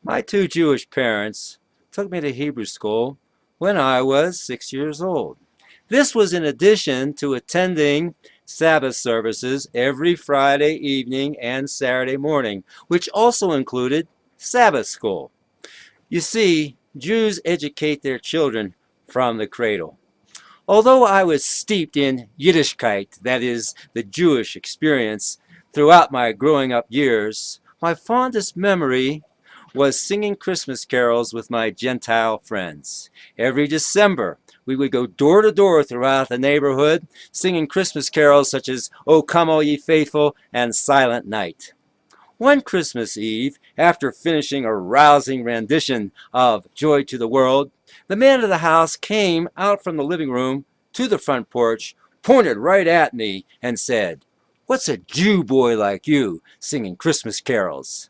My two Jewish parents took me to Hebrew school when I was 6 years old. This was in addition to attending Sabbath services every Friday evening and Saturday morning, which also included Sabbath school. You see, Jews educate their children from the cradle. Although I was steeped in Yiddishkeit, that is, the Jewish experience, throughout my growing up years, my fondest memory was singing Christmas carols with my Gentile friends. Every December, we would go door to door throughout the neighborhood, singing Christmas carols such as O Come All Ye Faithful and Silent Night. One Christmas Eve, after finishing a rousing rendition of Joy to the World, the man of the house came out from the living room to the front porch, pointed right at me, and said, "What's a Jew boy like you singing Christmas carols?"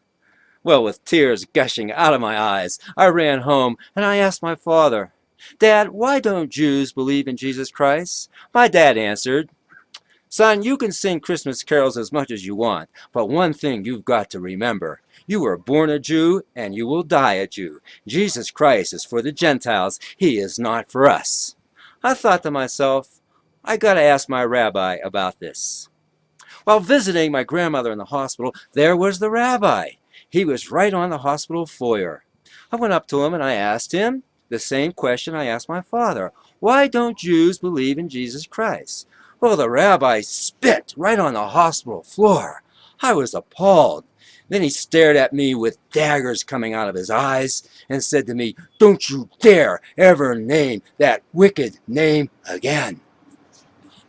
Well, with tears gushing out of my eyes, I ran home and I asked my father, "Dad, why don't Jews believe in Jesus Christ?" My dad answered, "Son, you can sing Christmas carols as much as you want, but one thing you've got to remember. You were born a Jew and you will die a Jew. Jesus Christ is for the Gentiles. He is not for us." I thought to myself, I got to ask my rabbi about this. While visiting my grandmother in the hospital, there was the rabbi. He was right on the hospital foyer. I went up to him and I asked him the same question I asked my father. Why don't Jews believe in Jesus Christ? Well, the rabbi spit right on the hospital floor. I was appalled. Then he stared at me with daggers coming out of his eyes and said to me, "Don't you dare ever name that wicked name again."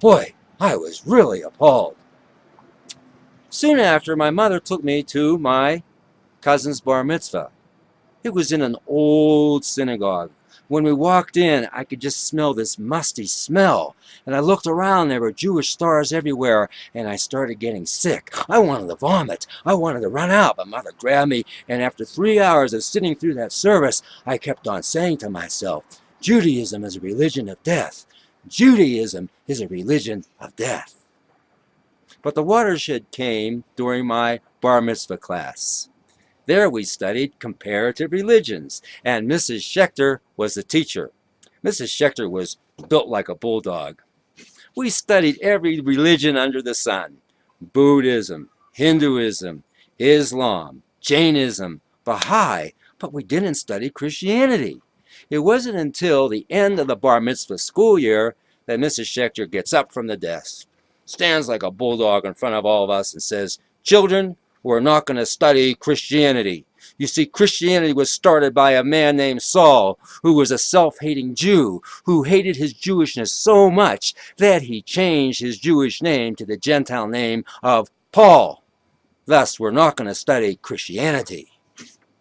Boy, I was really appalled. Soon after, my mother took me to my cousin's bar mitzvah. It was in an old synagogue. When we walked in, I could just smell this musty smell. And I looked around, there were Jewish stars everywhere, and I started getting sick. I wanted to vomit. I wanted to run out, but Mother grabbed me, and after 3 hours of sitting through that service, I kept on saying to myself, Judaism is a religion of death. Judaism is a religion of death. But the watershed came during my bar mitzvah class. There we studied comparative religions, and Mrs. Schechter was the teacher. Mrs. Schechter was built like a bulldog. We studied every religion under the sun: Buddhism, Hinduism, Islam, Jainism, Baha'i, but we didn't study Christianity. It wasn't until the end of the bar mitzvah school year that Mrs. Schechter gets up from the desk, stands like a bulldog in front of all of us and says, "Children, we're not going to study Christianity. You see, Christianity was started by a man named Saul, who was a self-hating Jew, who hated his Jewishness so much that he changed his Jewish name to the Gentile name of Paul. Thus, we're not going to study Christianity."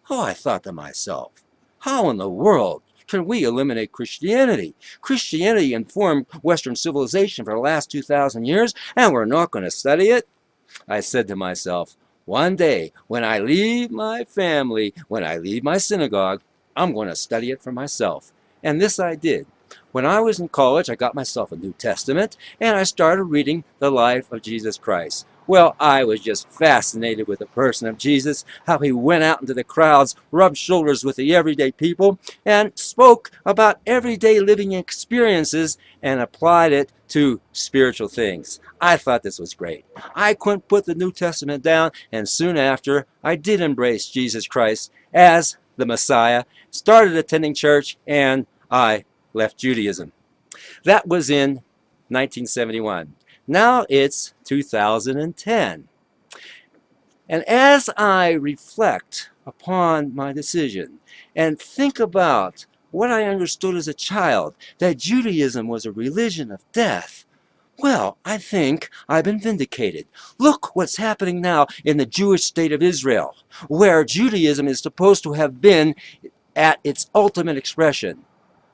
Oh, I thought to myself, how in the world can we eliminate Christianity? Christianity informed Western civilization for the last 2,000 years, and we're not going to study it? I said to myself, one day, when I leave my family, when I leave my synagogue, I'm going to study it for myself. And this I did. When I was in college, I got myself a New Testament, and I started reading the life of Jesus Christ. Well, I was just fascinated with the person of Jesus, how he went out into the crowds, rubbed shoulders with the everyday people, and spoke about everyday living experiences and applied it to spiritual things. I thought this was great. I couldn't put the New Testament down, and soon after, I did embrace Jesus Christ as the Messiah, started attending church, and I left Judaism. That was in 1971. Now it's 2010. And as I reflect upon my decision and think about what I understood as a child, that Judaism was a religion of death, well, I think I've been vindicated. Look what's happening now in the Jewish state of Israel, where Judaism is supposed to have been at its ultimate expression.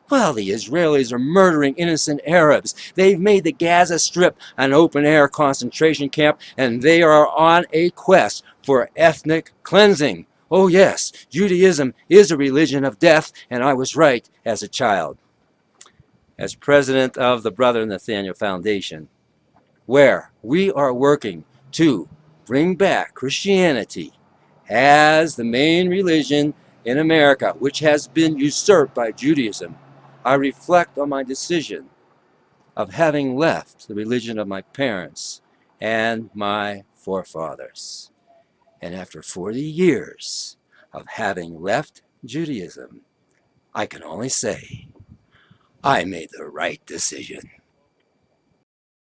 Well, the Israelis are murdering innocent Arabs. They've made the Gaza Strip an open-air concentration camp, and they are on a quest for ethnic cleansing. Oh yes, Judaism is a religion of death, and I was right as a child. As president of the Brother Nathanael Foundation, where we are working to bring back Christianity as the main religion in America, which has been usurped by Judaism, I reflect on my decision of having left the religion of my parents and my forefathers. And after 40 years of having left Judaism, I can only say I made the right decision.